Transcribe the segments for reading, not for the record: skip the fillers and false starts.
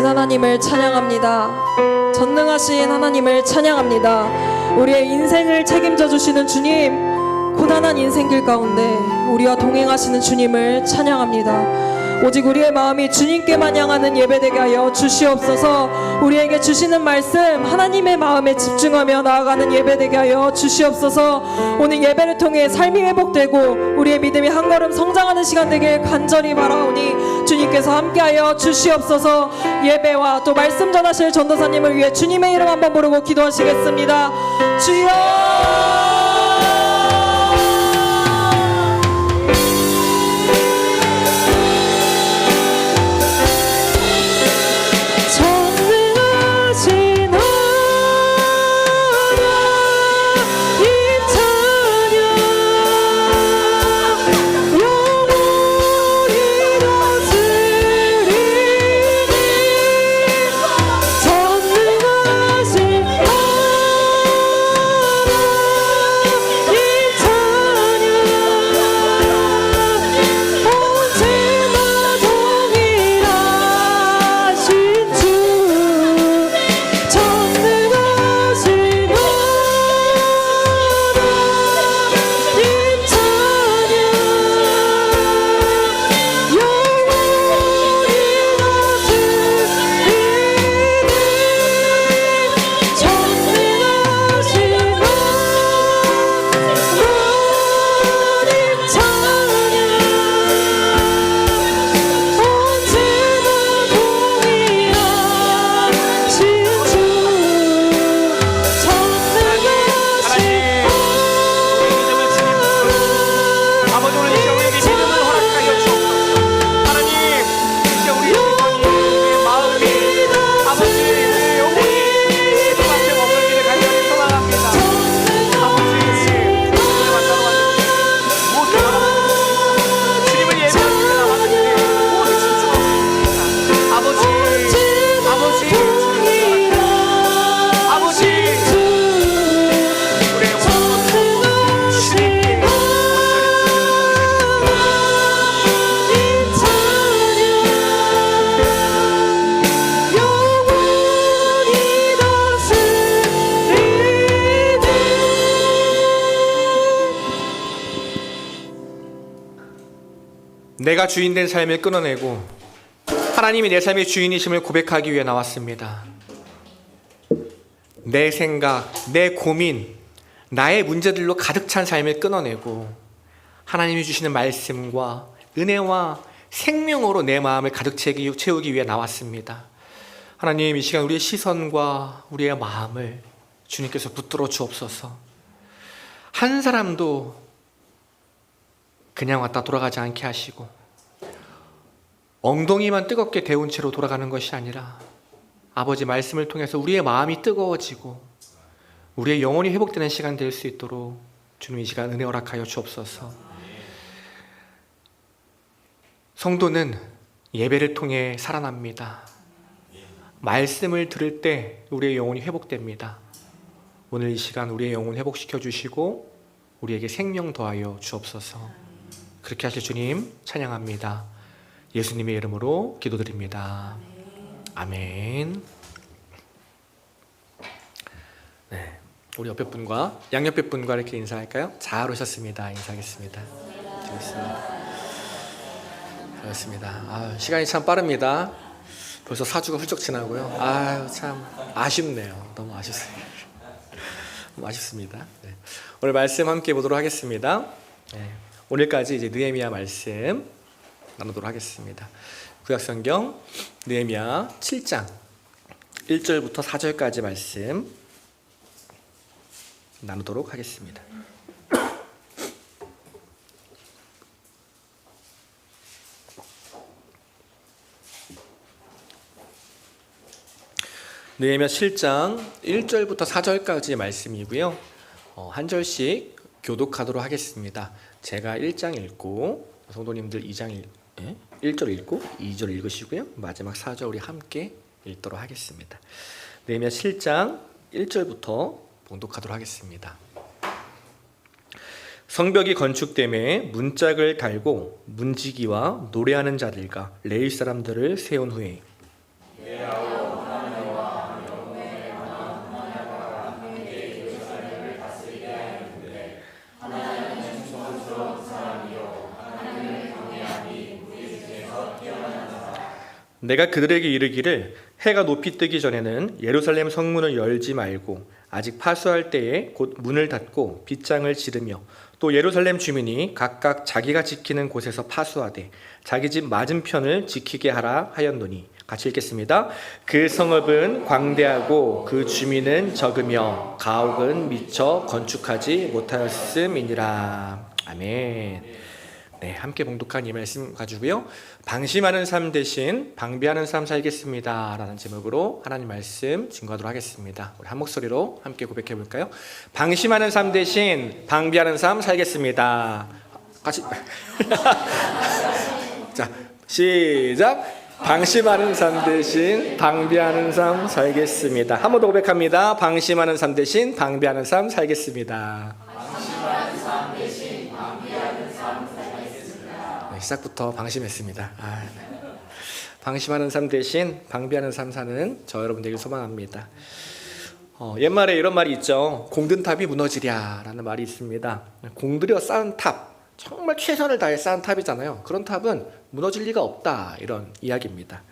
하나님을 찬양합니다. 전능하신 하나님을 찬양합니다. 우리의 인생을 책임져 주시는 주님, 고단한 인생길 가운데 우리와 동행하시는 주님을 찬양합니다. 오직 우리의 마음이 주님께만 향하는 예배되게 하여 주시옵소서. 우리에게 주시는 말씀 하나님의 마음에 집중하며 나아가는 예배되게 하여 주시옵소서. 오늘 예배를 통해 삶이 회복되고 우리의 믿음이 한 걸음 성장하는 시간 되길 간절히 바라오니 주님께서 함께하여 주시옵소서. 예배와 또 말씀 전하실 전도사님을 위해 주님의 이름 한번 부르고 기도하시겠습니다. 주여, 내가 주인된 삶을 끊어내고 하나님이 내 삶의 주인이심을 고백하기 위해 나왔습니다. 내 생각, 내 고민, 나의 문제들로 가득 찬 삶을 끊어내고 하나님이 주시는 말씀과 은혜와 생명으로 내 마음을 가득 채우기 위해 나왔습니다. 하나님, 이 시간 우리의 시선과 우리의 마음을 주님께서 붙들어 주옵소서. 한 사람도 그냥 왔다 돌아가지 않게 하시고 엉덩이만 뜨겁게 데운 채로 돌아가는 것이 아니라 아버지 말씀을 통해서 우리의 마음이 뜨거워지고 우리의 영혼이 회복되는 시간 될 수 있도록 주님 이 시간 은혜 허락하여 주옵소서. 성도는 예배를 통해 살아납니다. 말씀을 들을 때 우리의 영혼이 회복됩니다. 오늘 이 시간 우리의 영혼 회복시켜 주시고 우리에게 생명 더하여 주옵소서. 그렇게 하실 주님 찬양합니다. 예수님의 이름으로 기도드립니다. 아멘. 네, 우리 옆에 분과 양옆에 분과 이렇게 인사할까요? 잘 오셨습니다. 인사하겠습니다. 그렇습니다. 시간이 참 빠릅니다. 벌써 4주가 훌쩍 지나고요. 참 아쉽네요. 너무 아쉽습니다. 너무 아쉽습니다. 네. 오늘 말씀 함께 보도록 하겠습니다. 네. 오늘까지 이제 느헤미야 말씀 나누도록 하겠습니다. 구약성경 느헤미야 7장 1절부터 4절까지 말씀 나누도록 하겠습니다. 느헤미야 7장 1절부터 4절까지 말씀이고요. 한 절씩 교독하도록 하겠습니다. 제가 1장 읽고 성도님들 1절 읽고 2절 읽으시고요. 마지막 4절 우리 함께 읽도록 하겠습니다. 느헤미야 7장 1절부터 봉독하도록 하겠습니다. 성벽이 건축됨에 문짝을 달고 문지기와 노래하는 자들과 레위 사람들을 세운 후에 내가 그들에게 이르기를 해가 높이 뜨기 전에는 예루살렘 성문을 열지 말고 아직 파수할 때에 곧 문을 닫고 빗장을 지르며 또 예루살렘 주민이 각각 자기가 지키는 곳에서 파수하되 자기 집 맞은편을 지키게 하라 하였노니. 같이 읽겠습니다. 그 성읍은 광대하고 그 주민은 적으며 가옥은 미처 건축하지 못하였음이니라. 아멘. 네, 함께 봉독한 이 말씀 가지고요, 방심하는 삶 대신 방비하는 삶 살겠습니다 라는 제목으로 하나님 말씀 증거하도록 하겠습니다. 우리 한 목소리로 함께 고백해 볼까요? 방심하는 삶 대신 방비하는 삶 살겠습니다. 같이 자, 시작. 방심하는 삶 대신 방비하는 삶 살겠습니다. 한 번 더 고백합니다. 방심하는 삶 대신 방비하는 삶 살겠습니다. 네, 시작부터 방심했습니다. 방심하는 삶 대신 방비하는 삶 사는 저 여러분 되길 소망합니다. 옛말에 이런 말이 있죠. 공든탑이 무너지랴 라는 말이 있습니다. 공들여 쌓은 탑, 정말 최선을 다해 쌓은 탑이잖아요. 그런 탑은 무너질 리가 없다, 이런 이야기입니다.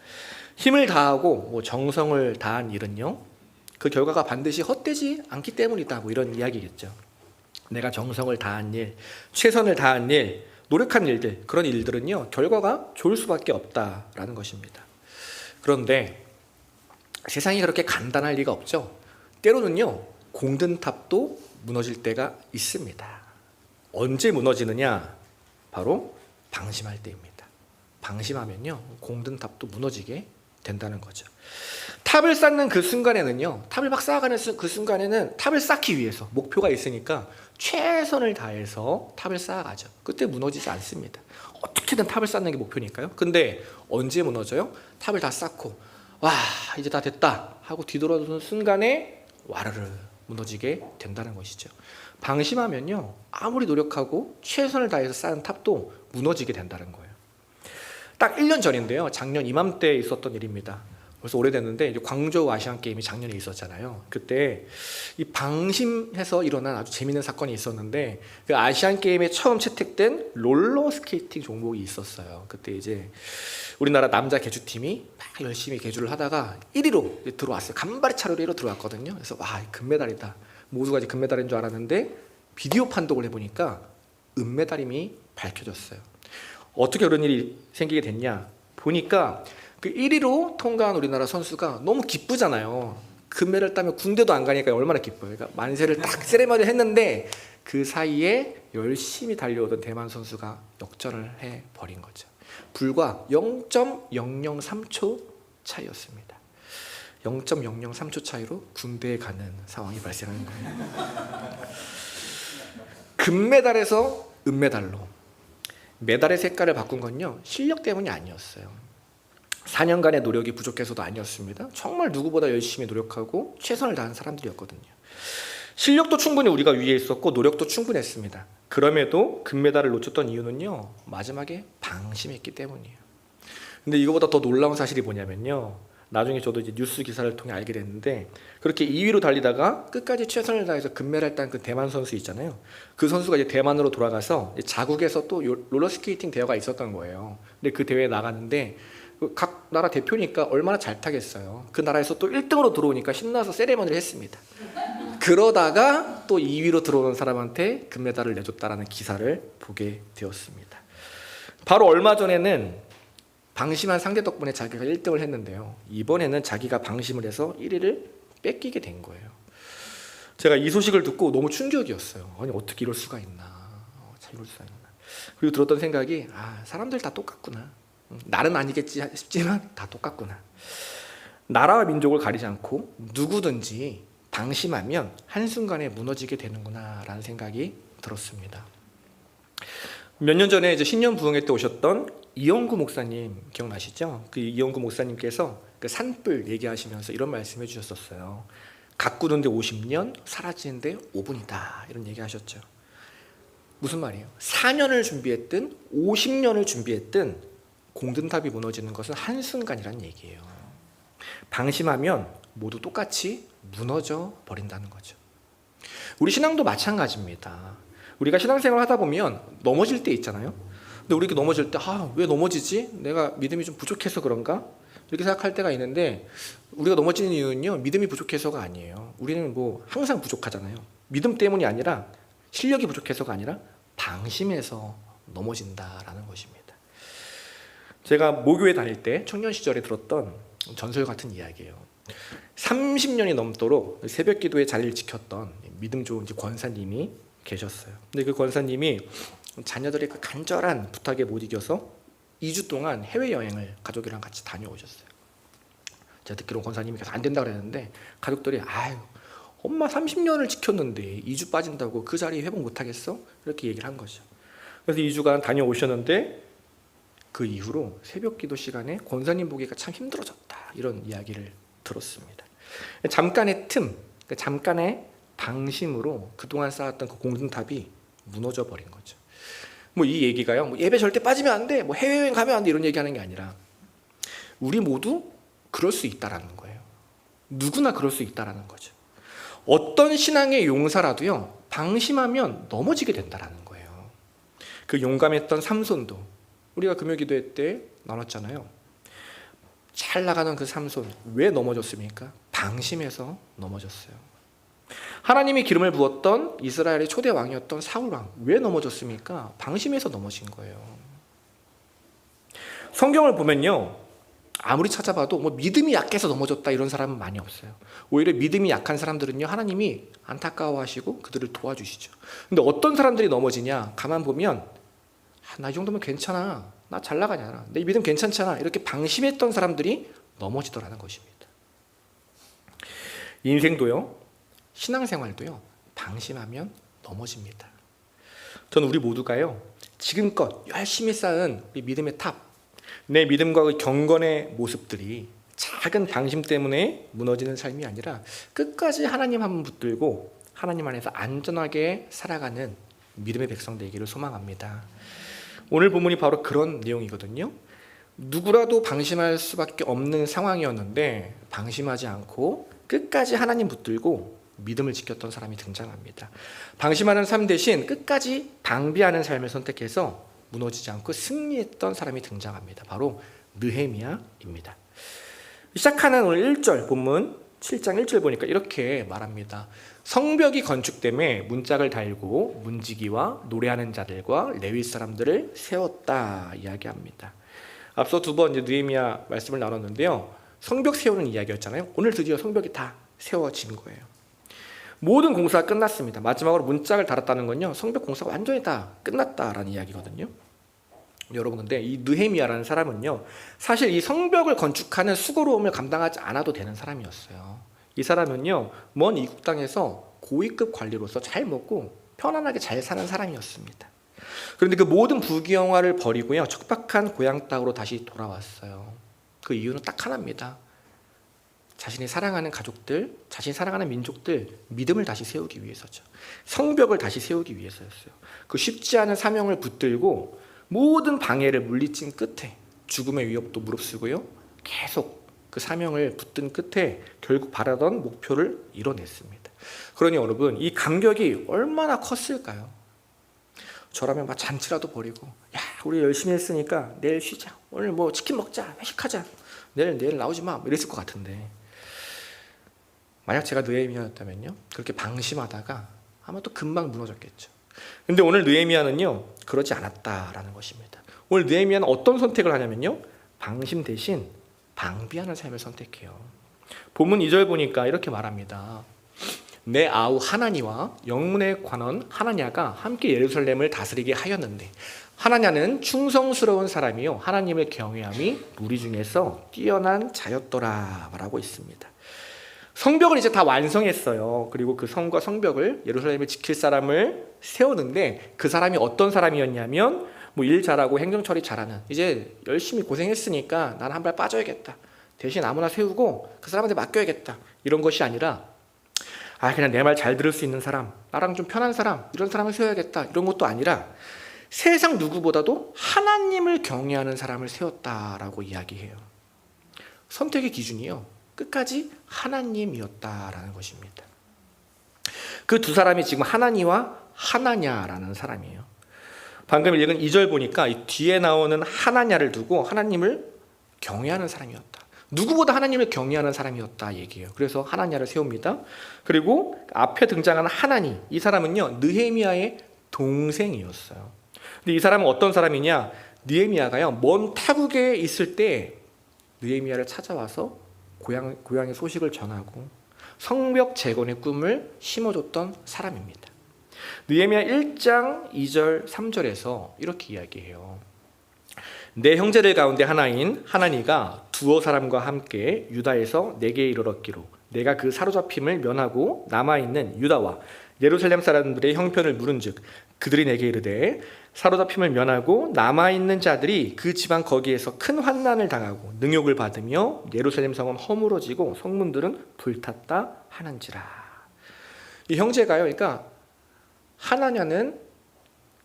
힘을 다하고 정성을 다한 일은요, 그 결과가 반드시 헛되지 않기 때문이다, 이런 이야기겠죠. 내가 정성을 다한 일, 최선을 다한 일, 노력한 일들, 그런 일들은요, 결과가 좋을 수밖에 없다라는 것입니다. 그런데 세상이 그렇게 간단할 리가 없죠. 때로는요, 공든 탑도 무너질 때가 있습니다. 언제 무너지느냐? 바로 방심할 때입니다. 방심하면요, 공든 탑도 무너지게 된다는 거죠. 탑을 쌓는 그 순간에는요, 탑을 막 쌓아가는 그 순간에는 탑을 쌓기 위해서 목표가 있으니까 최선을 다해서 탑을 쌓아가죠. 그때 무너지지 않습니다. 어떻게든 탑을 쌓는 게 목표니까요. 근데 언제 무너져요? 탑을 다 쌓고 와, 이제 다 됐다 하고 뒤돌아서는 순간에 와르르 무너지게 된다는 것이죠. 방심하면요, 아무리 노력하고 최선을 다해서 쌓은 탑도 무너지게 된다는 거예요. 딱 1년 전인데요, 작년 이맘때 있었던 일입니다. 벌써 오래됐는데 이제 광저우 아시안 게임이 작년에 있었잖아요. 그때 이 방심해서 일어난 아주 재미있는 사건이 있었는데, 그 아시안 게임에 처음 채택된 롤러 스케이팅 종목이 있었어요. 그때 이제 우리나라 남자 개주팀이 막 열심히 개주를 하다가 1위로 들어왔어요. 간발의 차로 1위로 들어왔거든요. 그래서 와, 금메달이다. 모두가 이제 금메달인 줄 알았는데 비디오 판독을 해보니까 은메달임이 밝혀졌어요. 어떻게 그런 일이 생기게 됐냐? 보니까 그 1위로 통과한 우리나라 선수가 너무 기쁘잖아요. 금메달 따면 군대도 안 가니까 얼마나 기뻐요. 그러니까 만세를 딱 세레머니를 했는데 그 사이에 열심히 달려오던 대만 선수가 역전을 해버린 거죠. 불과 0.003초 차이였습니다. 0.003초 차이로 군대에 가는 상황이 발생하는 거예요. 금메달에서 은메달로 메달의 색깔을 바꾼 건요, 실력 때문이 아니었어요. 4년간의 노력이 부족해서도 아니었습니다. 정말 누구보다 열심히 노력하고 최선을 다한 사람들이었거든요. 실력도 충분히 우리가 위에 있었고 노력도 충분했습니다. 그럼에도 금메달을 놓쳤던 이유는요, 마지막에 방심했기 때문이에요. 근데 이거보다 더 놀라운 사실이 뭐냐면요, 나중에 저도 이제 뉴스 기사를 통해 알게 됐는데, 그렇게 2위로 달리다가 끝까지 최선을 다해서 금메달 딴 그 대만 선수 있잖아요. 그 선수가 이제 대만으로 돌아가서 자국에서 또 롤러스케이팅 대회가 있었던 거예요. 근데 그 대회에 나가는데 각 나라 대표니까 얼마나 잘 타겠어요. 그 나라에서 또 1등으로 들어오니까 신나서 세레머니를 했습니다. 그러다가 또 2위로 들어오는 사람한테 금메달을 내줬다라는 기사를 보게 되었습니다. 바로 얼마 전에는 방심한 상대 덕분에 자기가 1등을 했는데요, 이번에는 자기가 방심을 해서 1위를 뺏기게 된 거예요. 제가 이 소식을 듣고 너무 충격이었어요. 아니, 어떻게 이럴 수가 있나, 이럴 수가 있나. 그리고 들었던 생각이, 사람들 다 똑같구나. 나는 아니겠지 싶지만 다 똑같구나. 나라와 민족을 가리지 않고 누구든지 방심하면 한순간에 무너지게 되는구나 라는 생각이 들었습니다. 몇 년 전에 이제 신년 부흥회 때 오셨던 이영구 목사님 기억나시죠? 그 이영구 목사님께서 그 산불 얘기하시면서 이런 말씀해 주셨었어요. 가꾸는데 50년, 사라지는데 5분이다, 이런 얘기 하셨죠. 무슨 말이에요? 4년을 준비했든 50년을 준비했든 공든탑이 무너지는 것은 한순간이란 얘기예요. 방심하면 모두 똑같이 무너져 버린다는 거죠. 우리 신앙도 마찬가지입니다. 우리가 신앙생활을 하다 보면 넘어질 때 있잖아요. 근데 우리 이렇게 넘어질 때 왜 넘어지지? 내가 믿음이 좀 부족해서 그런가? 이렇게 생각할 때가 있는데 우리가 넘어지는 이유는요, 믿음이 부족해서가 아니에요. 우리는 뭐 항상 부족하잖아요. 믿음 때문이 아니라, 실력이 부족해서가 아니라 방심해서 넘어진다라는 것입니다. 제가 모교에 다닐 때 청년 시절에 들었던 전설 같은 이야기예요. 30년이 넘도록 새벽 기도에 자리를 지켰던 믿음 좋은 권사님이 계셨어요. 근데 그 권사님이 자녀들의 그 간절한 부탁에 못 이겨서 2주 동안 해외여행을 가족이랑 같이 다녀오셨어요. 제가 듣기로 권사님이 계속 안 된다 그랬는데 가족들이 아유, 엄마 30년을 지켰는데 2주 빠진다고 그 자리 회복 못 하겠어? 이렇게 얘기를 한 거죠. 그래서 2주간 다녀오셨는데 그 이후로 새벽 기도 시간에 권사님 보기가 참 힘들어졌다, 이런 이야기를 들었습니다. 잠깐의 틈, 잠깐의 방심으로 그동안 쌓았던 그 공든탑이 무너져 버린 거죠. 뭐 이 얘기가요, 뭐 예배 절대 빠지면 안 돼, 뭐 해외여행 가면 안 돼, 이런 얘기하는 게 아니라 우리 모두 그럴 수 있다라는 거예요. 누구나 그럴 수 있다라는 거죠. 어떤 신앙의 용사라도요, 방심하면 넘어지게 된다라는 거예요. 그 용감했던 삼손도 우리가 금요기도회 때 나눴잖아요. 잘 나가는 그 삼손, 왜 넘어졌습니까? 방심해서 넘어졌어요. 하나님이 기름을 부었던 이스라엘의 초대 왕이었던 사울왕, 왜 넘어졌습니까? 방심해서 넘어진 거예요. 성경을 보면요, 아무리 찾아봐도 뭐 믿음이 약해서 넘어졌다 이런 사람은 많이 없어요. 오히려 믿음이 약한 사람들은요, 하나님이 안타까워하시고 그들을 도와주시죠. 근데 어떤 사람들이 넘어지냐, 가만 보면 나 이 정도면 괜찮아, 나 잘 나가냐, 내 믿음 괜찮잖아, 이렇게 방심했던 사람들이 넘어지더라는 것입니다. 인생도요, 신앙생활도요, 방심하면 넘어집니다. 저는 우리 모두가요, 지금껏 열심히 쌓은 우리 믿음의 탑, 내 믿음과 그 경건의 모습들이 작은 방심 때문에 무너지는 삶이 아니라 끝까지 하나님 한 분 붙들고 하나님 안에서 안전하게 살아가는 믿음의 백성 되기를 소망합니다. 오늘 본문이 바로 그런 내용이거든요. 누구라도 방심할 수밖에 없는 상황이었는데 방심하지 않고 끝까지 하나님 붙들고 믿음을 지켰던 사람이 등장합니다. 방심하는 삶 대신 끝까지 방비하는 삶을 선택해서 무너지지 않고 승리했던 사람이 등장합니다. 바로 느헤미야입니다. 시작하는 오늘 1절 본문 7장 1절 보니까 이렇게 말합니다. 성벽이 건축됨에 문짝을 달고 문지기와 노래하는 자들과 레위 사람들을 세웠다 이야기합니다. 앞서 두 번 느헤미야 말씀을 나눴는데요, 성벽 세우는 이야기였잖아요. 오늘 드디어 성벽이 다 세워진 거예요. 모든 공사가 끝났습니다. 마지막으로 문짝을 달았다는 건요, 성벽 공사가 완전히 다 끝났다라는 이야기거든요. 여러분, 근데 이 느헤미야라는 사람은요, 사실 이 성벽을 건축하는 수고로움을 감당하지 않아도 되는 사람이었어요. 이 사람은요, 먼 이국 땅에서 고위급 관리로서 잘 먹고 편안하게 잘 사는 사람이었습니다. 그런데 그 모든 부귀영화를 버리고요, 척박한 고향 땅으로 다시 돌아왔어요. 그 이유는 딱 하나입니다. 자신이 사랑하는 가족들, 자신이 사랑하는 민족들 믿음을 다시 세우기 위해서죠. 성벽을 다시 세우기 위해서였어요. 그 쉽지 않은 사명을 붙들고 모든 방해를 물리친 끝에 죽음의 위협도 무릅쓰고요, 계속 그 사명을 붙든 끝에 결국 바라던 목표를 이뤄냈습니다. 그러니 여러분, 이 감격이 얼마나 컸을까요? 저라면 막 잔치라도 벌이고, 야, 우리 열심히 했으니까 내일 쉬자, 오늘 뭐 치킨 먹자, 회식하자, 내일 나오지 마, 이랬을 것 같은데, 만약 제가 느헤미야였다면요, 그렇게 방심하다가 아마 또 금방 무너졌겠죠. 근데 오늘 느헤미야는요, 그러지 않았다라는 것입니다. 오늘 느헤미야는 어떤 선택을 하냐면요, 방심 대신 방비하는 삶을 선택해요. 본문 2절 보니까 이렇게 말합니다. 내 아우 하나니와 영문의 관원 하나냐가 함께 예루살렘을 다스리게 하였는데, 하나냐는 충성스러운 사람이요 하나님을 경외함이 무리 중에서 뛰어난 자였더라 말하고 있습니다. 성벽을 이제 다 완성했어요. 그리고 그 성과 성벽을, 예루살렘을 지킬 사람을 세우는데, 그 사람이 어떤 사람이었냐면 뭐 일 잘하고 행정처리 잘하는, 이제 열심히 고생했으니까 나는 한 발 빠져야겠다, 대신 아무나 세우고 그 사람한테 맡겨야겠다, 이런 것이 아니라 그냥 내 말 잘 들을 수 있는 사람, 나랑 좀 편한 사람, 이런 사람을 세워야겠다, 이런 것도 아니라 세상 누구보다도 하나님을 경외하는 사람을 세웠다라고 이야기해요. 선택의 기준이요, 끝까지 하나님이었다라는 것입니다. 그 두 사람이 지금 하나니와 하나냐라는 사람이에요. 방금 읽은 2절 보니까 이 뒤에 나오는 하나냐를 두고 하나님을 경외하는 사람이었다. 누구보다 하나님을 경외하는 사람이었다 얘기해요. 그래서 하나냐를 세웁니다. 그리고 앞에 등장하는 하나니, 이 사람은요 느헤미야의 동생이었어요. 근데 이 사람은 어떤 사람이냐? 느헤미야가요 먼 타국에 있을 때 느헤미야를 찾아와서 고향의 소식을 전하고 성벽 재건의 꿈을 심어줬던 사람입니다. 느헤미야 1장 2절 3절에서 이렇게 이야기해요. 내 형제들 가운데 하나인 하나니가 두어 사람과 함께 유다에서 내게 이르렀기로 내가 그 사로잡힘을 면하고 남아있는 유다와 예루살렘 사람들의 형편을 물은즉 그들이 내게 이르되 사로잡힘을 면하고 남아있는 자들이 그 지방 거기에서 큰 환난을 당하고 능욕을 받으며 예루살렘 성은 허물어지고 성문들은 불탔다 하는지라. 이 형제가요, 그러니까 하나냐는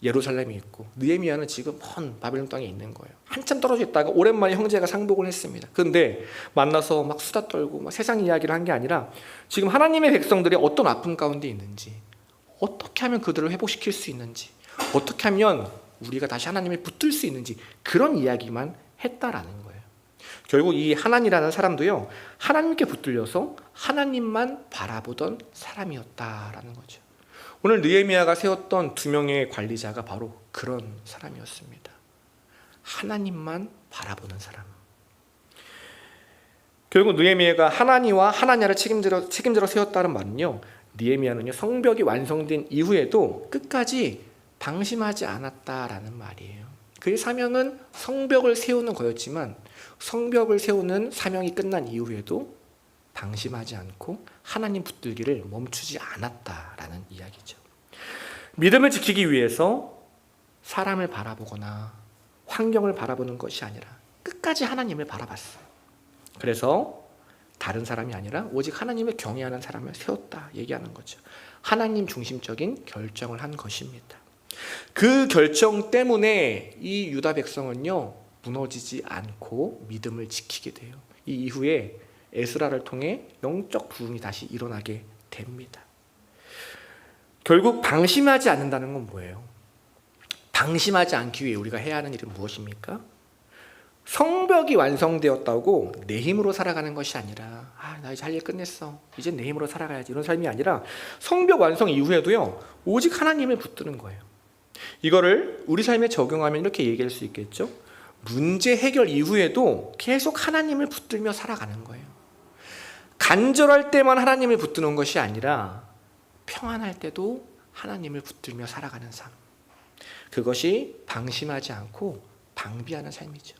예루살렘에 있고 느헤미야는 지금 먼 바벨론 땅에 있는 거예요. 한참 떨어져 있다가 오랜만에 형제가 상복을 했습니다. 그런데 만나서 막 수다 떨고 막 세상 이야기를 한 게 아니라 지금 하나님의 백성들이 어떤 아픔 가운데 있는지, 어떻게 하면 그들을 회복시킬 수 있는지, 어떻게 하면 우리가 다시 하나님을 붙들 수 있는지 그런 이야기만 했다라는 거예요. 결국 이 하나니라는 사람도요 하나님께 붙들려서 하나님만 바라보던 사람이었다라는 거죠. 오늘 느헤미야가 세웠던 두 명의 관리자가 바로 그런 사람이었습니다. 하나님만 바라보는 사람. 결국 느헤미야가 하나니와 하나냐를 책임지러 세웠다는 말은요, 느헤미야는요 성벽이 완성된 이후에도 끝까지 방심하지 않았다라는 말이에요. 그의 사명은 성벽을 세우는 거였지만 성벽을 세우는 사명이 끝난 이후에도 방심하지 않고 하나님 붙들기를 멈추지 않았다라는 이야기죠. 믿음을 지키기 위해서 사람을 바라보거나 환경을 바라보는 것이 아니라 끝까지 하나님을 바라봤어요. 그래서 다른 사람이 아니라 오직 하나님을 경외하는 사람을 세웠다 얘기하는 거죠. 하나님 중심적인 결정을 한 것입니다. 그 결정 때문에 이 유다 백성은요 무너지지 않고 믿음을 지키게 돼요. 이 이후에 에스라를 통해 영적 부흥이 다시 일어나게 됩니다. 결국 방심하지 않는다는 건 뭐예요? 방심하지 않기 위해 우리가 해야 하는 일은 무엇입니까? 성벽이 완성되었다고 내 힘으로 살아가는 것이 아니라 나 이제 할 일 끝냈어, 이제 내 힘으로 살아가야지, 이런 삶이 아니라 성벽 완성 이후에도요 오직 하나님을 붙드는 거예요. 이거를 우리 삶에 적용하면 이렇게 얘기할 수 있겠죠. 문제 해결 이후에도 계속 하나님을 붙들며 살아가는 거예요. 간절할 때만 하나님을 붙드는 것이 아니라 평안할 때도 하나님을 붙들며 살아가는 삶. 그것이 방심하지 않고 방비하는 삶이죠.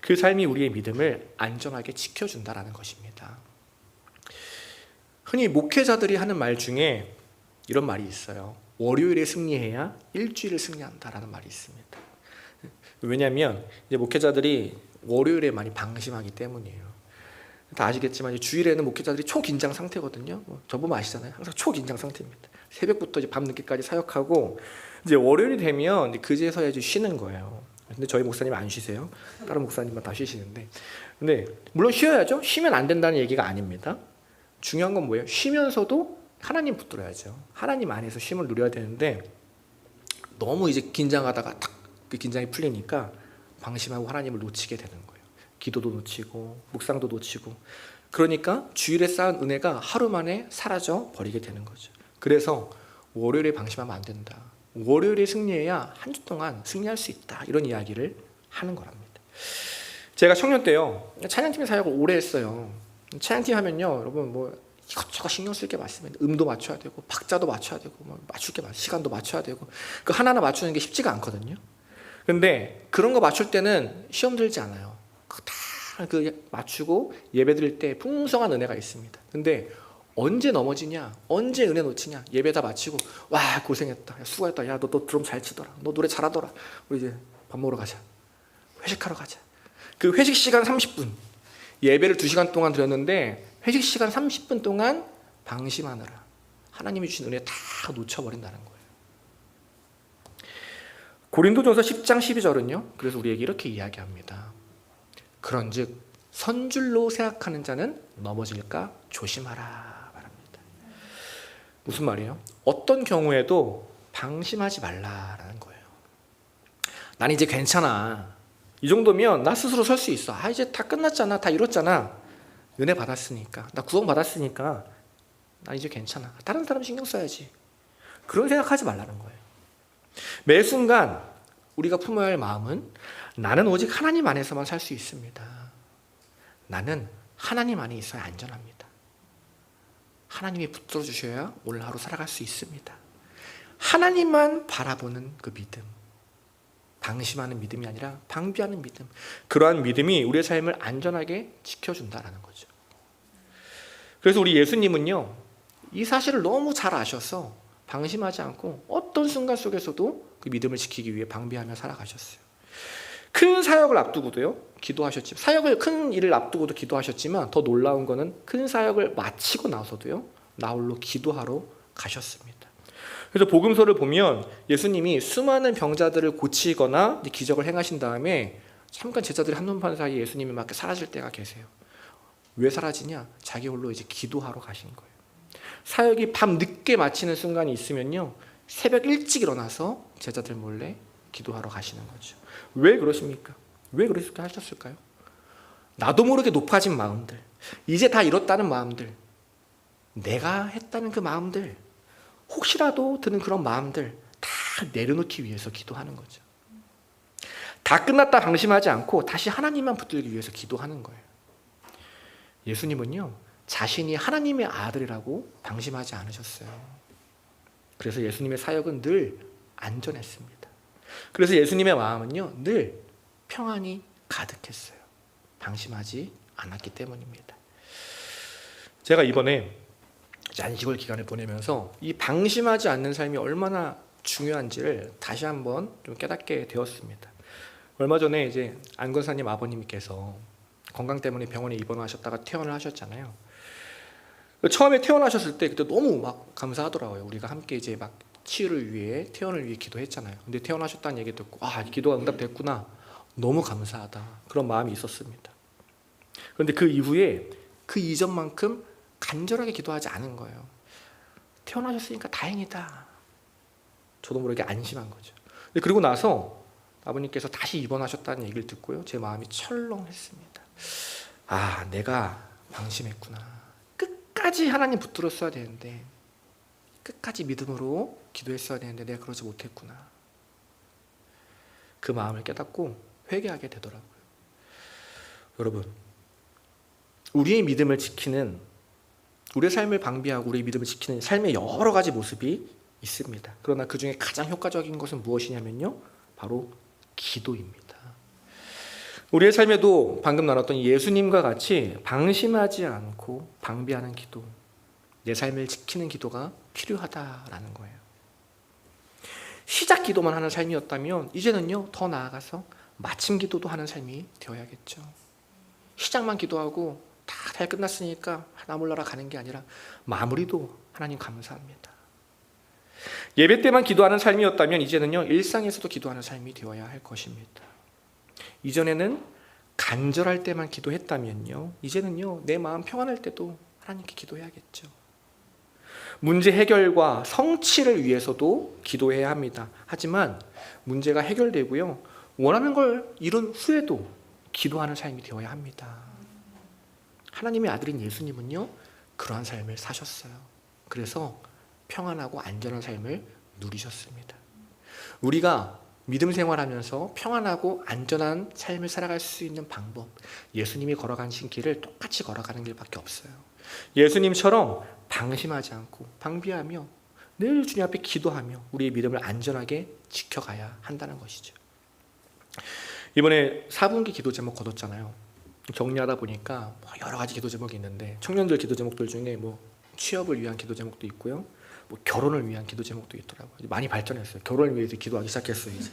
그 삶이 우리의 믿음을 안전하게 지켜준다라는 것입니다. 흔히 목회자들이 하는 말 중에 이런 말이 있어요. 월요일에 승리해야 일주일을 승리한다라는 말이 있습니다. 왜냐하면 이제 목회자들이 월요일에 많이 방심하기 때문이에요. 다 아시겠지만 주일에는 목회자들이 초긴장 상태거든요. 저보면 아시잖아요. 항상 초긴장 상태입니다. 새벽부터 이제 밤늦게까지 사역하고 이제 월요일이 되면 그제서야 이제 쉬는 거예요. 근데 저희 목사님 안 쉬세요. 다른 목사님만 다 쉬시는데, 근데 물론 쉬어야죠. 쉬면 안 된다는 얘기가 아닙니다. 중요한 건 뭐예요? 쉬면서도 하나님 붙들어야죠. 하나님 안에서 쉼을 누려야 되는데 너무 이제 긴장하다가 탁 그 긴장이 풀리니까 방심하고 하나님을 놓치게 되는 거예요. 기도도 놓치고 묵상도 놓치고, 그러니까 주일에 쌓은 은혜가 하루 만에 사라져 버리게 되는 거죠. 그래서 월요일에 방심하면 안 된다. 월요일에 승리해야 한 주 동안 승리할 수 있다. 이런 이야기를 하는 거랍니다. 제가 청년 때요 찬양팀 사역을 오래 했어요. 찬양팀 하면요 여러분 뭐 이것저것 신경 쓸 게 많습니다. 음도 맞춰야 되고 박자도 맞춰야 되고 뭐 맞출 게 많아요. 시간도 맞춰야 되고 그 하나하나 맞추는 게 쉽지가 않거든요. 근데 그런 거 맞출 때는 시험 들지 않아요. 다 그 맞추고 예배 드릴 때 풍성한 은혜가 있습니다. 근데 언제 넘어지냐, 언제 은혜 놓치냐, 예배 다 마치고 와 고생했다, 야, 수고했다, 야 너 드럼 잘 치더라, 너 노래 잘하더라, 우리 이제 밥 먹으러 가자, 회식하러 가자. 그 회식 시간 30분, 예배를 2시간 동안 드렸는데 회식 시간 30분 동안 방심하느라 하나님이 주신 은혜 다 놓쳐버린다는 거예요. 고린도전서 10장 12절은요 그래서 우리에게 이렇게 이야기합니다. 그런즉 선줄로 생각하는 자는 넘어질까 조심하라 말합니다. 무슨 말이에요? 어떤 경우에도 방심하지 말라라는 거예요. 난 이제 괜찮아, 이 정도면 나 스스로 설 수 있어. 아, 이제 다 끝났잖아. 다 이뤘잖아. 은혜 받았으니까. 나 구원 받았으니까. 나 이제 괜찮아. 다른 사람 신경 써야지. 그런 생각하지 말라는 거예요. 매 순간 우리가 품어야 할 마음은 나는 오직 하나님 안에서만 살 수 있습니다. 나는 하나님 안에 있어야 안전합니다. 하나님이 붙들어 주셔야 오늘 하루 살아갈 수 있습니다. 하나님만 바라보는 그 믿음. 방심하는 믿음이 아니라 방비하는 믿음. 그러한 믿음이 우리의 삶을 안전하게 지켜준다는 거죠. 그래서 우리 예수님은요, 이 사실을 너무 잘 아셔서 방심하지 않고 어떤 순간 속에서도 그 믿음을 지키기 위해 방비하며 살아가셨어요. 큰 사역을 앞두고도요, 기도하셨지만, 사역을 큰 일을 앞두고도 기도하셨지만 더 놀라운 거는 큰 사역을 마치고 나서도요, 나홀로 기도하러 가셨습니다. 그래서 복음서를 보면 예수님이 수많은 병자들을 고치거나 기적을 행하신 다음에 잠깐 제자들이 한눈판 사이에 예수님이 막 사라질 때가 계세요. 왜 사라지냐? 자기 홀로 이제 기도하러 가신 거예요. 사역이 밤 늦게 마치는 순간이 있으면요, 새벽 일찍 일어나서 제자들 몰래 기도하러 가시는 거죠. 왜 그러십니까? 왜 그렇게 하셨을까요? 나도 모르게 높아진 마음들, 이제 다 이뤘다는 마음들, 내가 했다는 그 마음들, 혹시라도 드는 그런 마음들 다 내려놓기 위해서 기도하는 거죠. 다 끝났다 방심하지 않고 다시 하나님만 붙들기 위해서 기도하는 거예요. 예수님은요, 자신이 하나님의 아들이라고 방심하지 않으셨어요. 그래서 예수님의 사역은 늘 안전했습니다. 그래서 예수님의 마음은요, 늘 평안이 가득했어요. 방심하지 않았기 때문입니다. 제가 이번에 안식월 기간을 보내면서 이 방심하지 않는 삶이 얼마나 중요한지를 다시 한번 좀 깨닫게 되었습니다. 얼마 전에 이제 안 권사님 아버님께서 건강 때문에 병원에 입원하셨다가 퇴원을 하셨잖아요. 처음에 퇴원하셨을 때 그때 너무 막 감사하더라고요. 우리가 함께 이제 막 치유를 위해, 퇴원을 위해 기도했잖아요. 근데 퇴원하셨다는 얘기 듣고, 아, 기도가 응답됐구나. 너무 감사하다. 그런 마음이 있었습니다. 그런데 그 이후에 그 이전만큼 간절하게 기도하지 않은 거예요. 퇴원하셨으니까 다행이다. 저도 모르게 안심한 거죠. 근데 그리고 나서 아버님께서 다시 입원하셨다는 얘기를 듣고요, 제 마음이 철렁했습니다. 아, 내가 방심했구나. 끝까지 하나님 붙들었어야 되는데, 끝까지 믿음으로 기도했어야 되는데 내가 그러지 못했구나. 그 마음을 깨닫고 회개하게 되더라고요. 여러분, 우리의 믿음을 지키는, 우리의 삶을 방비하고 우리의 믿음을 지키는 삶의 여러 가지 모습이 있습니다. 그러나 그 중에 가장 효과적인 것은 무엇이냐면요, 바로 기도입니다. 우리의 삶에도 방금 나눴던 예수님과 같이 방심하지 않고 방비하는 기도, 내 삶을 지키는 기도가 필요하다라는 거예요. 시작 기도만 하는 삶이었다면 이제는요, 더 나아가서 마침 기도도 하는 삶이 되어야겠죠. 시작만 기도하고 다 잘 끝났으니까 나 몰라라 가는 게 아니라 마무리도 하나님 감사합니다. 예배 때만 기도하는 삶이었다면 이제는요, 일상에서도 기도하는 삶이 되어야 할 것입니다. 이전에는 간절할 때만 기도했다면요, 이제는요, 내 마음 평안할 때도 하나님께 기도해야겠죠. 문제 해결과 성취를 위해서도 기도해야 합니다. 하지만 문제가 해결되고요, 원하는 걸 이룬 후에도 기도하는 삶이 되어야 합니다. 하나님의 아들인 예수님은요, 그러한 삶을 사셨어요. 그래서 평안하고 안전한 삶을 누리셨습니다. 우리가 믿음 생활하면서 평안하고 안전한 삶을 살아갈 수 있는 방법, 예수님이 걸어가신 길을 똑같이 걸어가는 길밖에 없어요. 예수님처럼 방심하지 않고 방비하며 늘 주님 앞에 기도하며 우리의 믿음을 안전하게 지켜가야 한다는 것이죠. 이번에 4분기 기도 제목 거뒀잖아요. 정리하다 보니까 여러 가지 기도 제목이 있는데, 청년들 기도 제목들 중에 뭐 취업을 위한 기도 제목도 있고요, 뭐 결혼을 위한 기도 제목도 있더라고요. 많이 발전했어요. 결혼을 위해서 기도하기 시작했어요. 이제.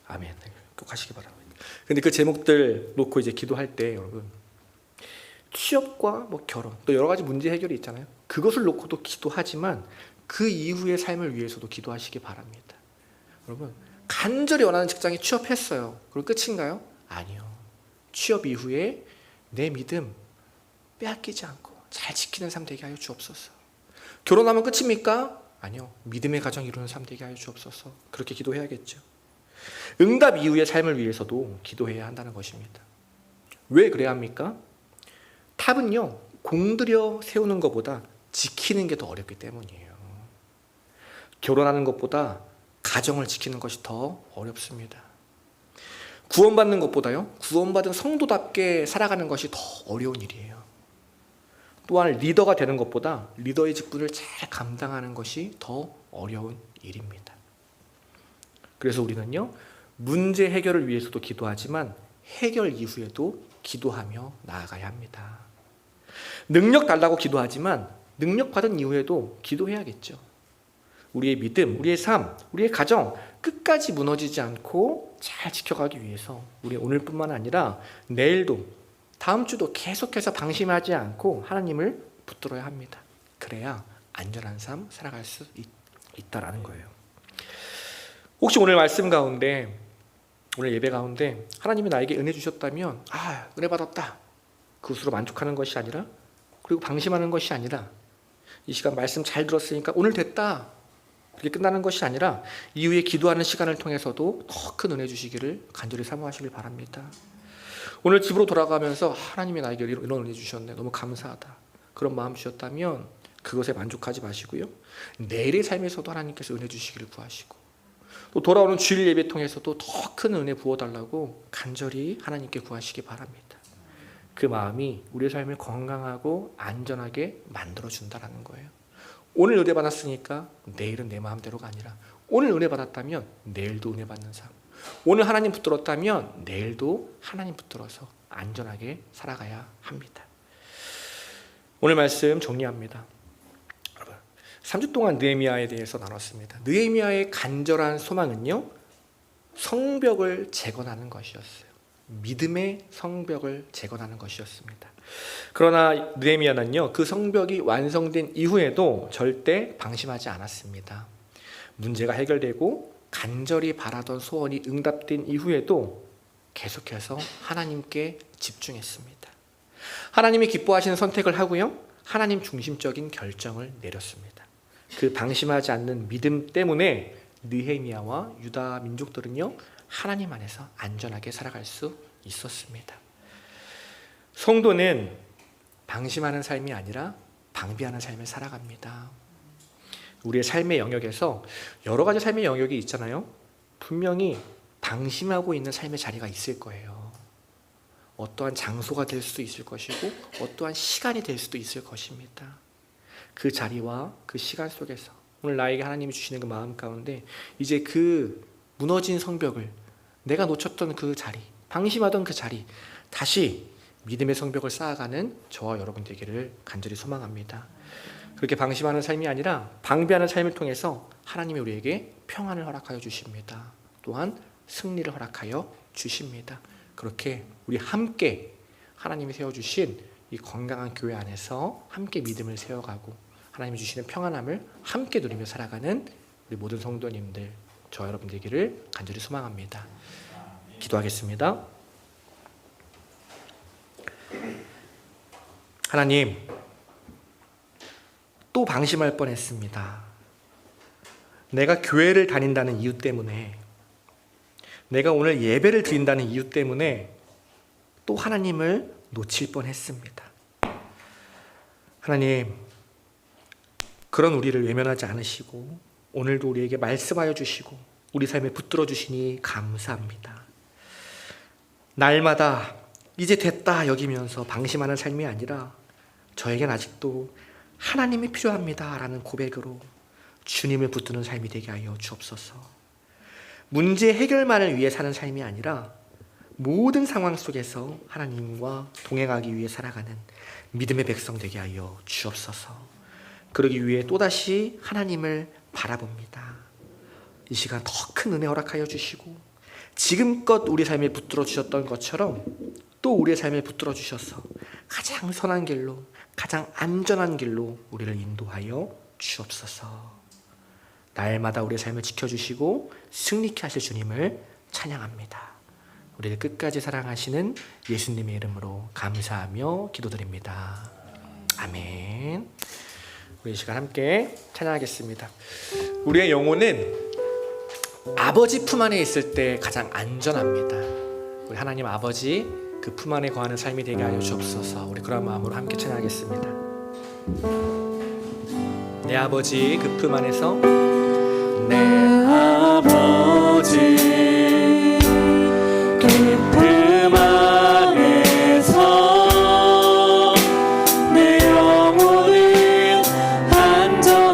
아멘. 꼭 하시기 바랍니다. 근데 그 제목들 놓고 이제 기도할 때 여러분, 취업과 뭐 결혼, 또 여러 가지 문제 해결이 있잖아요. 그것을 놓고도 기도하지만 그 이후의 삶을 위해서도 기도하시기 바랍니다. 여러분, 간절히 원하는 직장에 취업했어요. 그럼 끝인가요? 아니요. 취업 이후에 내 믿음 빼앗기지 않고 잘 지키는 삶 되게 하여 주옵소서. 결혼하면 끝입니까? 아니요. 믿음의 가정 이루는 삶 되게 하여 주옵소서. 그렇게 기도해야겠죠. 응답 이후의 삶을 위해서도 기도해야 한다는 것입니다. 왜 그래야 합니까? 탑은요, 공들여 세우는 것보다 지키는 게 더 어렵기 때문이에요. 결혼하는 것보다 가정을 지키는 것이 더 어렵습니다. 구원받는 것보다요, 구원받은 성도답게 살아가는 것이 더 어려운 일이에요. 또한 리더가 되는 것보다 리더의 직분을 잘 감당하는 것이 더 어려운 일입니다. 그래서 우리는요, 문제 해결을 위해서도 기도하지만 해결 이후에도 기도하며 나아가야 합니다. 능력 달라고 기도하지만 능력 받은 이후에도 기도해야겠죠. 우리의 믿음, 우리의 삶, 우리의 가정 끝까지 무너지지 않고 잘 지켜가기 위해서 우리 오늘뿐만 아니라 내일도, 다음 주도 계속해서 방심하지 않고 하나님을 붙들어야 합니다. 그래야 안전한 삶 살아갈 수 있다라는 거예요. 혹시 오늘 말씀 가운데, 오늘 예배 가운데 하나님이 나에게 은혜 주셨다면 은혜 받았다, 그것으로 만족하는 것이 아니라, 그리고 방심하는 것이 아니라, 이 시간 말씀 잘 들었으니까 오늘 됐다, 그렇게 끝나는 것이 아니라 이후에 기도하는 시간을 통해서도 더 큰 은혜 주시기를 간절히 사모하시길 바랍니다. 오늘 집으로 돌아가면서 하나님이 나에게 이런 은혜 주셨네, 너무 감사하다, 그런 마음 주셨다면 그것에 만족하지 마시고요, 내일의 삶에서도 하나님께서 은혜 주시기를 구하시고, 또 돌아오는 주일 예배 통해서도 더 큰 은혜 부어달라고 간절히 하나님께 구하시기 바랍니다. 그 마음이 우리의 삶을 건강하고 안전하게 만들어준다는 거예요. 오늘 은혜 받았으니까 내일은 내 마음대로가 아니라, 오늘 은혜 받았다면 내일도 은혜 받는 삶, 오늘 하나님 붙들었다면 내일도 하나님 붙들어서 안전하게 살아가야 합니다. 오늘 말씀 정리합니다. 3주 동안 느헤미야에 대해서 나눴습니다. 느헤미야의 간절한 소망은요, 성벽을 재건하는 것이었어요. 믿음의 성벽을 재건하는 것이었습니다. 그러나 느헤미야는요, 그 성벽이 완성된 이후에도 절대 방심하지 않았습니다. 문제가 해결되고 간절히 바라던 소원이 응답된 이후에도 계속해서 하나님께 집중했습니다. 하나님이 기뻐하시는 선택을 하고요, 하나님 중심적인 결정을 내렸습니다. 그 방심하지 않는 믿음 때문에 느헤미야와 유다 민족들은요, 하나님 안에서 안전하게 살아갈 수 있었습니다. 성도는 방심하는 삶이 아니라 방비하는 삶을 살아갑니다. 우리의 삶의 영역에서 여러 가지 삶의 영역이 있잖아요. 분명히 방심하고 있는 삶의 자리가 있을 거예요. 어떠한 장소가 될 수도 있을 것이고 어떠한 시간이 될 수도 있을 것입니다. 그 자리와 그 시간 속에서 오늘 나에게 하나님이 주시는 그 마음 가운데 이제 그 무너진 성벽을, 내가 놓쳤던 그 자리, 방심하던 그 자리, 다시 믿음의 성벽을 쌓아가는 저와 여러분 되기를 간절히 소망합니다. 그렇게 방심하는 삶이 아니라 방비하는 삶을 통해서 하나님이 우리에게 평안을 허락하여 주십니다. 또한 승리를 허락하여 주십니다. 그렇게 우리 함께 하나님이 세워주신 이 건강한 교회 안에서 함께 믿음을 세워가고 하나님이 주시는 평안함을 함께 누리며 살아가는 우리 모든 성도님들, 저 여러분 되기를 간절히 소망합니다. 기도하겠습니다. 하나님, 또 방심할 뻔했습니다. 내가 교회를 다닌다는 이유 때문에, 내가 오늘 예배를 드린다는 이유 때문에 또 하나님을 놓칠 뻔했습니다. 하나님, 그런 우리를 외면하지 않으시고 오늘도 우리에게 말씀하여 주시고 우리 삶에 붙들어 주시니 감사합니다. 날마다 이제 됐다 여기면서 방심하는 삶이 아니라 저에겐 아직도 하나님이 필요합니다 라는 고백으로 주님을 붙드는 삶이 되게 하여 주옵소서. 문제 해결만을 위해 사는 삶이 아니라 모든 상황 속에서 하나님과 동행하기 위해 살아가는 믿음의 백성 되게 하여 주옵소서. 그러기 위해 또다시 하나님을 바라봅니다. 이 시간 더 큰 은혜 허락하여 주시고 지금껏 우리 삶에 붙들어 주셨던 것처럼 또 우리의 삶에 붙들어 주셔서 가장 선한 길로, 가장 안전한 길로 우리를 인도하여 주옵소서. 날마다 우리의 삶을 지켜주시고 승리케 하실 주님을 찬양합니다. 우리를 끝까지 사랑하시는 예수님의 이름으로 감사하며 기도드립니다. 아멘. 우리 이 시간 함께 찬양하겠습니다. 우리의 영혼은 아버지 품 안에 있을 때 가장 안전합니다. 우리 하나님 아버지 그 품 안에 거하는 삶이 되게 하여 주옵소서. 우리 그런 마음으로 함께 찬양하겠습니다. 내 아버지 그 품 안에서 내 아버지 그 품 안에서 내 영혼은 안전합니다.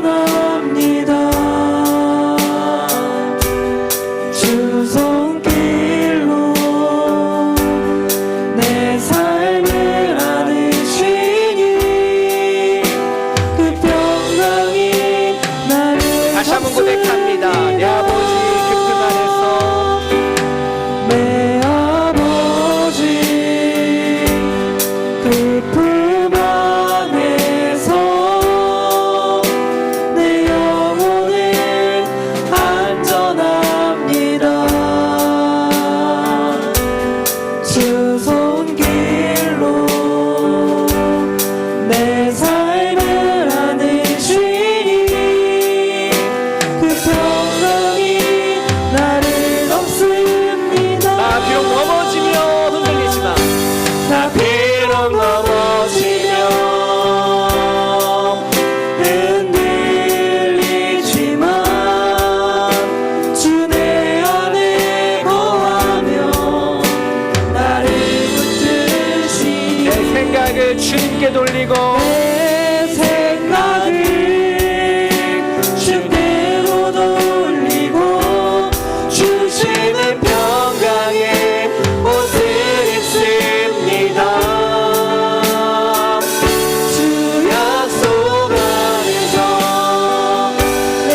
주 손길로 내 삶을 안으시니 그 평강이 나를 다시 한번 고백합니다. 내 아버지 그 품 안에서 내 아버지 그 품 안에서 내 영혼은 안전합니다. 주 손길로 내 삶을 안으시니 그 평강이 나를 없습니다. 나 비록 넘어지며 흔들리지만 나 비록 넘어지며 흔들리지만 주 내 안에 거하며 나를 붙드시니 내 생각을 주님께 돌리고 내 생각을 주께로 돌리고 주시는 평강의 옷을 입습니다. 주 약속 안에서 내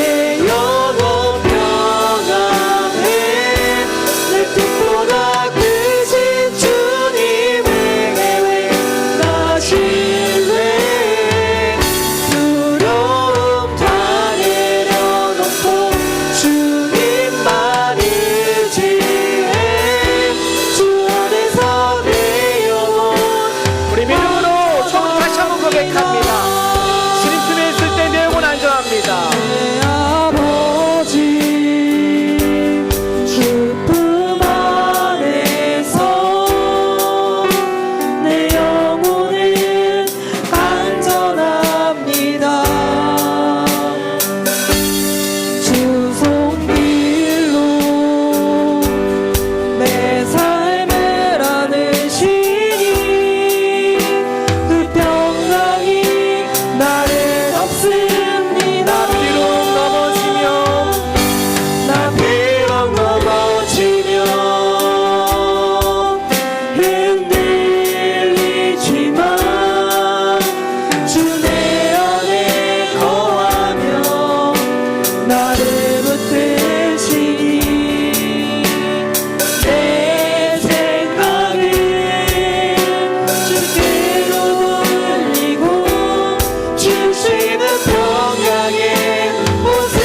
영혼 평안해 내 뜻보다 크신 주님의 계획 나 신뢰 두려움 다 내려놓고 주님만 의지해 주 안에서 내 영혼 우리 믿음으로 처음 다시 한번 고백합니다. 주님 품에 있을 때 내 영혼 안전합니다. 내 아버지 그 품 안에서 내 영혼은 안전합니다. 주 손길로 내 삶을 안으시니 그 평강이 나를 없습니다. 나 비록 넘어지며 나 비록 넘어지며 흔들리지만 주 내 안에 거하며 나를 붙드시니 내 생각을 주께로 돌리고 주시는 평강의 옷을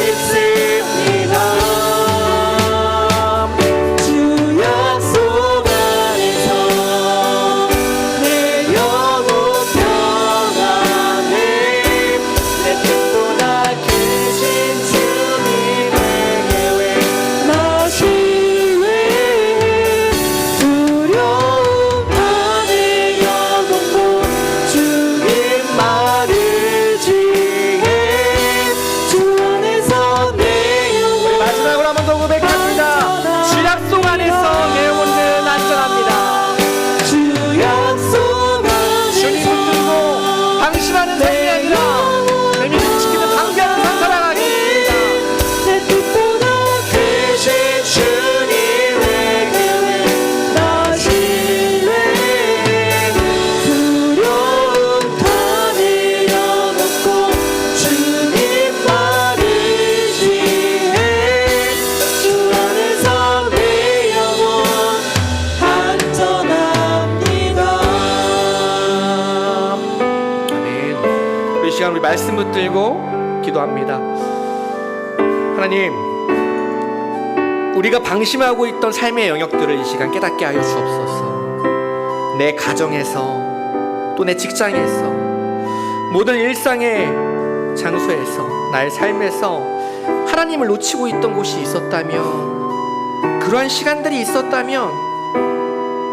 입습니다. 주 약속 안에서 내 영혼 평안해 내 뜻보다 크신 주님의 계획 나 신뢰해 두려움 다 내려놓고 주님만 의지해 주 안에서 내 영혼 마지막으로 한 번 더 고백합니다. 주 약속 안에서 내 영혼은 안전합니다. 주 약속 주님 안에서 붙들고 방심하는 삶이 아니라 내 믿음 지키는 방비하는 삶 살아가겠습니다. 내 뜻보다 크신 주님의 계획 나 신뢰해 두려움 다 내려놓고 주님만 의지해 주 안에서 내 영혼 안전합니다. 아멘. 우리 시간 우리 말씀 붙들고 기도합니다. 하나님, 우리가 방심하고 있던 삶의 영역들을 이 시간 깨닫게 하여 주옵소서. 내 가정에서 또 내 직장에서 모든 일상의 장소에서 나의 삶에서 하나님을 놓치고 있던 곳이 있었다면, 그러한 시간들이 있었다면,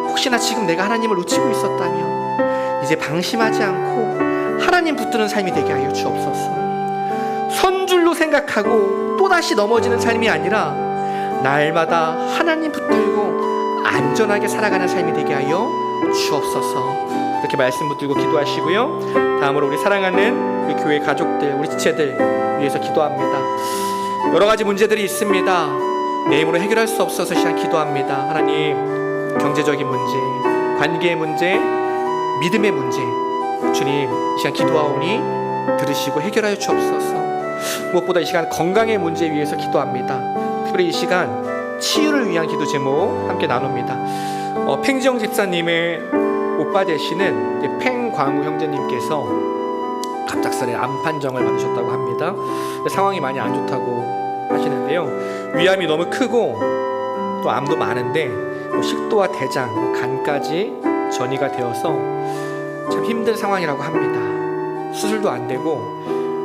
혹시나 지금 내가 하나님을 놓치고 있었다면 이제 방심하지 않고 하나님 붙드는 삶이 되게 하여 주옵소서. 선줄로 생각하고 또다시 넘어지는 삶이 아니라 날마다 하나님 붙들고 안전하게 살아가는 삶이 되게 하여 주옵소서. 이렇게 말씀 붙들고 기도하시고요. 다음으로 우리 사랑하는 우리 교회 가족들, 우리 지체들 위해서 기도합니다. 여러 가지 문제들이 있습니다. 내 힘으로 해결할 수 없어서 시간 기도합니다. 하나님, 경제적인 문제, 관계의 문제, 믿음의 문제, 주님 이 시간 기도하오니 들으시고 해결하여 주옵소서. 무엇보다 이 시간 건강의 문제 위해서 기도합니다. 특별히 이 시간 치유를 위한 기도 제목 함께 나눕니다. 팽지영 집사님의 오빠 되시는 팽광우 형제님께서 갑작스레 암 판정을 받으셨다고 합니다. 상황이 많이 안 좋다고 하시는데요. 위암이 너무 크고 또 암도 많은데 식도와 대장, 간까지 전이가 되어서 참 힘든 상황이라고 합니다. 수술도 안 되고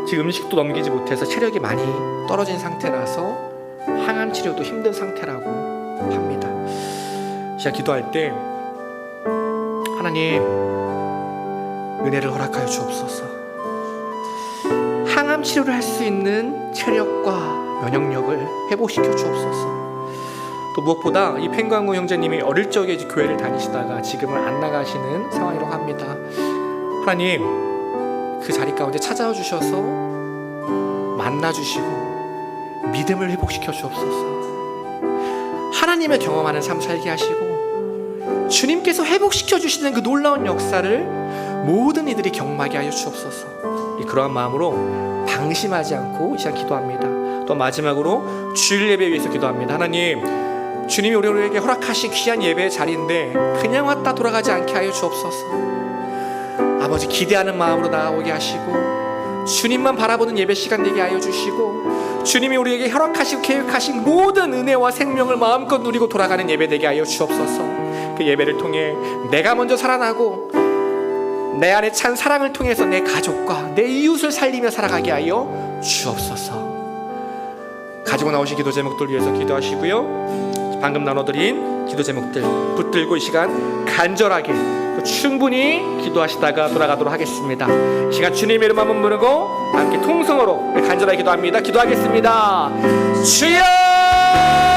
지금 음식도 넘기지 못해서 체력이 많이 떨어진 상태라서 항암 치료도 힘든 상태라고 합니다. 제가 기도할 때 하나님 은혜를 허락하여 주옵소서. 항암 치료를 할 수 있는 체력과 면역력을 회복시켜 주옵소서. 또 무엇보다 이 팽광우 형제님이 어릴 적에 교회를 다니시다가 지금은 안 나가시는 상황이라고 합니다. 하나님 그 자리 가운데 찾아와 주셔서 만나 주시고 믿음을 회복시켜 주옵소서. 하나님을 경험하는 삶 살게 하시고 주님께서 회복시켜 주시는 그 놀라운 역사를 모든 이들이 경험하게 하여 주옵소서. 그러한 마음으로 방심하지 않고 이 시간 기도합니다. 또 마지막으로 주일 예배 위해서 기도합니다. 하나님, 주님이 우리에게 허락하신 귀한 예배의 자리인데 그냥 왔다 돌아가지 않게 하여 주옵소서. 아버지, 기대하는 마음으로 나아오게 하시고 주님만 바라보는 예배 시간 되게 하여 주시고 주님이 우리에게 허락하시고 계획하신 모든 은혜와 생명을 마음껏 누리고 돌아가는 예배 되게 하여 주옵소서. 그 예배를 통해 내가 먼저 살아나고 내 안에 찬 사랑을 통해서 내 가족과 내 이웃을 살리며 살아가게 하여 주옵소서. 가지고 나오신 기도 제목들 위해서 기도하시고요. 방금 나눠드린 기도 제목들 붙들고 이 시간 간절하게 충분히 기도하시다가 돌아가도록 하겠습니다. 이 시간 주님의 이름 한번 부르고 함께 통성으로 간절하게 기도합니다. 기도하겠습니다. 주여!